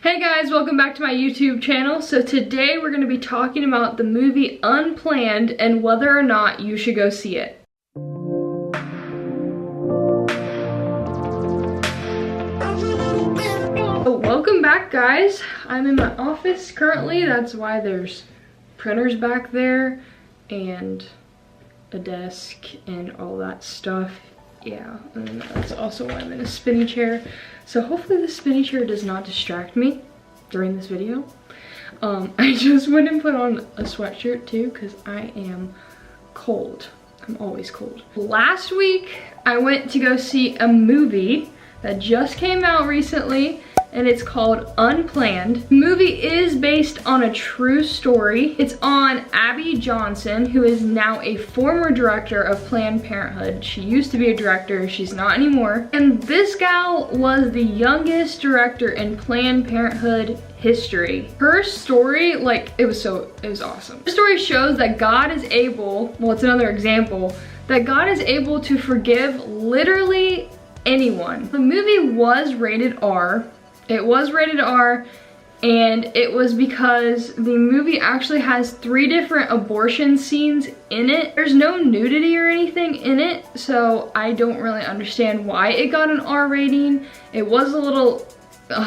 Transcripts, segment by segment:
Hey guys, welcome back to my YouTube channel. So today we're going to be talking about the movie Unplanned and whether or not you should go see it. So welcome back guys. I'm in my office currently. That's why there's printers back there and a desk and all that stuff. Yeah, and that's also why I'm in a spinny chair. So hopefully the spinny chair does not distract me during this video. I just went and put on a sweatshirt too because I am cold. I'm always cold. Last week, I went to go see a movie that just came out recently, and it's called Unplanned. The movie is based on a true story. It's on Abby Johnson, who is now a former director of Planned Parenthood. She used to be a director, she's not anymore. And this gal was the youngest director in Planned Parenthood history. Her story, it was awesome. Her story shows that God is able, well, it's another example, that God is able to forgive literally anyone. The movie was rated R. It was rated R, and it was because the movie actually has 3 different abortion scenes in it. There's no nudity or anything in it, so I don't really understand why it got an R rating. It was a little,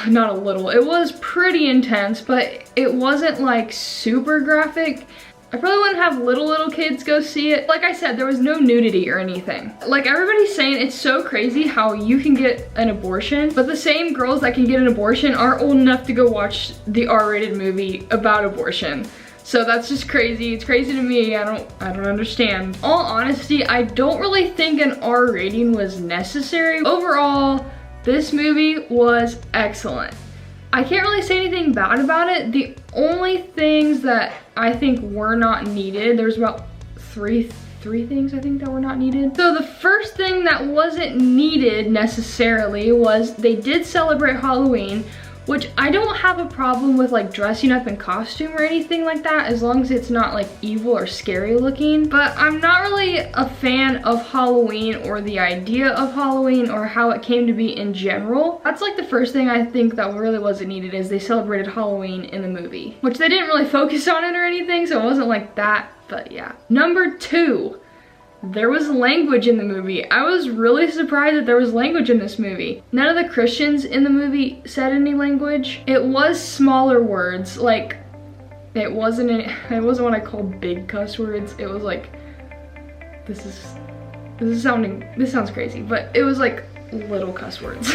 not a little, it was pretty intense, but it wasn't like super graphic. I probably wouldn't have little kids go see it. Like I said, there was no nudity or anything. Like everybody's saying, it's so crazy how you can get an abortion, but the same girls that can get an abortion are old enough to go watch the R-rated movie about abortion. So that's just crazy. It's crazy to me. I don't understand. In all honesty, I don't really think an R rating was necessary. Overall, this movie was excellent. I can't really say anything bad about it. The only things that I think were not needed, there's about three things I think that were not needed. So the first thing that wasn't needed necessarily was they did celebrate Halloween, which I don't have a problem with like dressing up in costume or anything like that, as long as it's not like evil or scary looking. But I'm not really a fan of Halloween or the idea of Halloween or how it came to be in general. That's like the first thing I think that really wasn't needed, is they celebrated Halloween in the movie, which they didn't really focus on it or anything, so it wasn't like that, but yeah. Number 2. There was language in the movie. I was really surprised that there was language in this movie. None of the Christians in the movie said any language. It was smaller words, like it wasn't what I call big cuss words. It was like, this sounds crazy, but it was like little cuss words.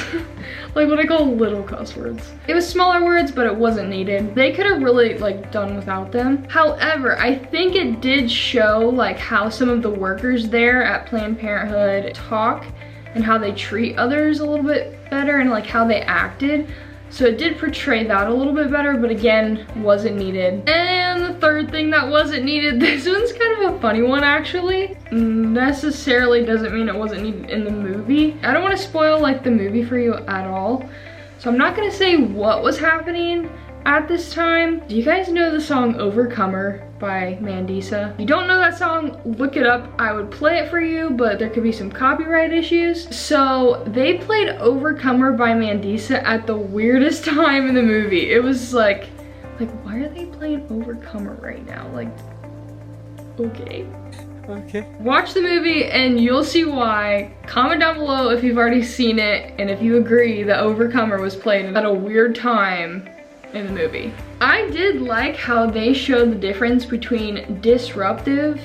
Like what I call little cuss words. It was smaller words, but it wasn't needed. They could have really like done without them. However, I think it did show like how some of the workers there at Planned Parenthood talk and how they treat others a little bit better and like how they acted. So it did portray that a little bit better, but again, wasn't needed. And the third thing that wasn't needed, this one's kind of a funny one actually. Necessarily doesn't mean it wasn't needed in the movie. I don't want to spoil like the movie for you at all, so I'm not gonna say what was happening at this time. Do you guys know the song Overcomer by Mandisa? If you don't know that song, look it up. I would play it for you, but there could be some copyright issues. So they played Overcomer by Mandisa at the weirdest time in the movie. It was like why are they playing Overcomer right now? Like, okay. Watch the movie and you'll see why. Comment down below if you've already seen it and if you agree that Overcomer was played at a weird time in the movie. I did like how they showed the difference between disruptive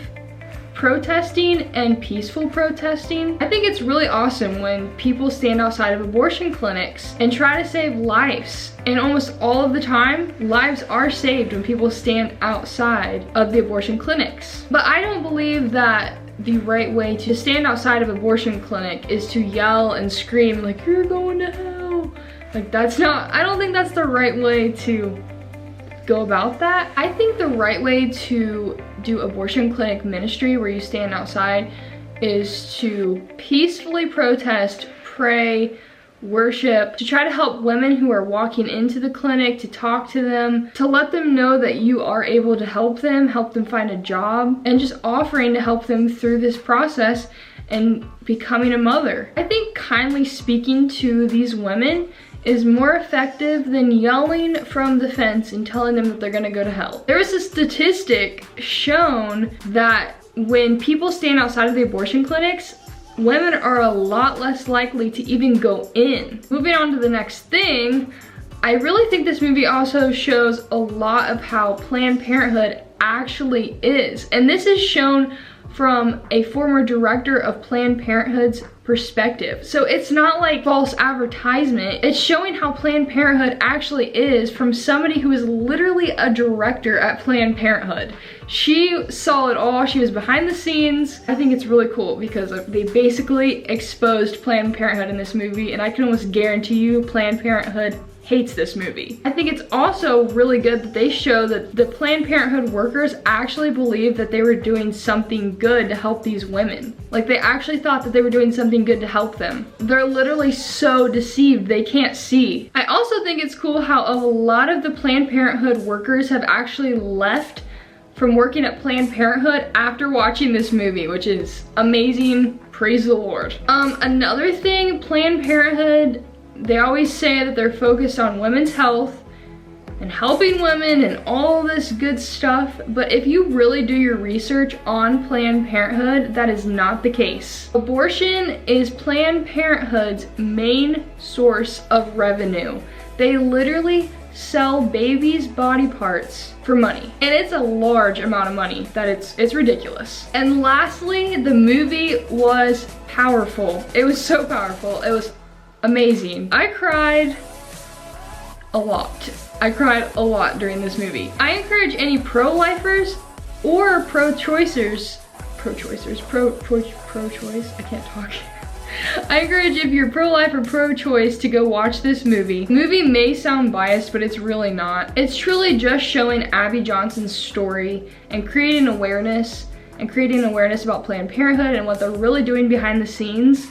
protesting and peaceful protesting. I think it's really awesome when people stand outside of abortion clinics and try to save lives. And almost all of the time, lives are saved when people stand outside of the abortion clinics. But I don't believe that the right way to stand outside of abortion clinic is to yell and scream like, you're going to hell. Like I don't think that's the right way to go about that. I think the right way to do abortion clinic ministry, where you stand outside, is to peacefully protest, pray, worship, to try to help women who are walking into the clinic, to talk to them, to let them know that you are able to help them find a job, and just offering to help them through this process and becoming a mother. I think kindly speaking to these women is more effective than yelling from the fence and telling them that they're gonna go to hell. There was a statistic shown that when people stand outside of the abortion clinics, women are a lot less likely to even go in. Moving on to the next thing, I really think this movie also shows a lot of how Planned Parenthood actually is. And this is shown from a former director of Planned Parenthood's perspective. So it's not like false advertisement. It's showing how Planned Parenthood actually is from somebody who is literally a director at Planned Parenthood. She saw it all. She was behind the scenes. I think it's really cool because they basically exposed Planned Parenthood in this movie, and I can almost guarantee you Planned Parenthood hates this movie. I think it's also really good that they show that the Planned Parenthood workers actually believed that they were doing something good to help these women. Like, they actually thought that they were doing something good to help them. They're literally so deceived they can't see. I also think it's cool how a lot of the Planned Parenthood workers have actually left from working at Planned Parenthood after watching this movie, which is amazing. Praise the Lord. Another thing, Planned Parenthood, they always say that they're focused on women's health and helping women and all this good stuff, but if you really do your research on Planned Parenthood, that is not the case. Abortion is Planned Parenthood's main source of revenue. They literally sell babies' body parts for money, and it's a large amount of money that it's ridiculous. And lastly, the movie was powerful. It was so powerful. It was amazing. I cried a lot. I cried a lot during this movie. I encourage any pro-lifers or pro-choicers, pro-choice, I can't talk. I encourage if you're pro-life or pro-choice to go watch this movie. The movie may sound biased, but it's really not. It's truly just showing Abby Johnson's story and creating awareness about Planned Parenthood and what they're really doing behind the scenes,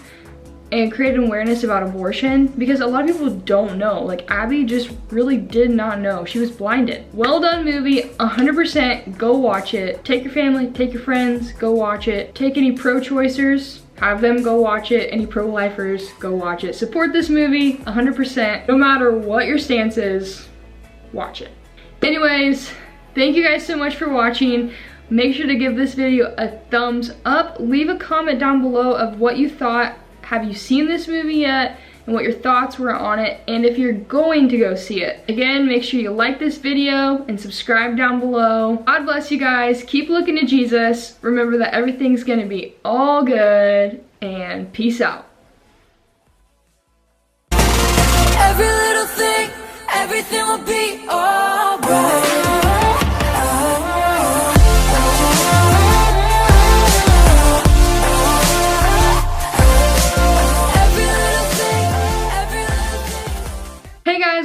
and creating awareness about abortion, because a lot of people don't know. Like, Abby just really did not know. She was blinded. Well done movie, 100%, go watch it. Take your family, take your friends, go watch it. Take any pro-choicers, have them go watch it. Any pro-lifers, go watch it. Support this movie, 100%. No matter what your stance is, watch it. Anyways, thank you guys so much for watching. Make sure to give this video a thumbs up. Leave a comment down below of what you thought. Have you seen this movie yet? And what your thoughts were on it, and if you're going to go see it. Again, make sure you like this video and subscribe down below. God bless you guys. Keep looking to Jesus. Remember that everything's gonna be all good, and peace out. Every little thing, everything will be alright.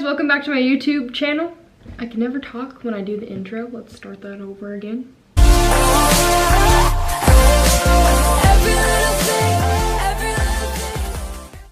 Welcome back to my YouTube channel. I can never talk when I do the intro. Let's start that over again.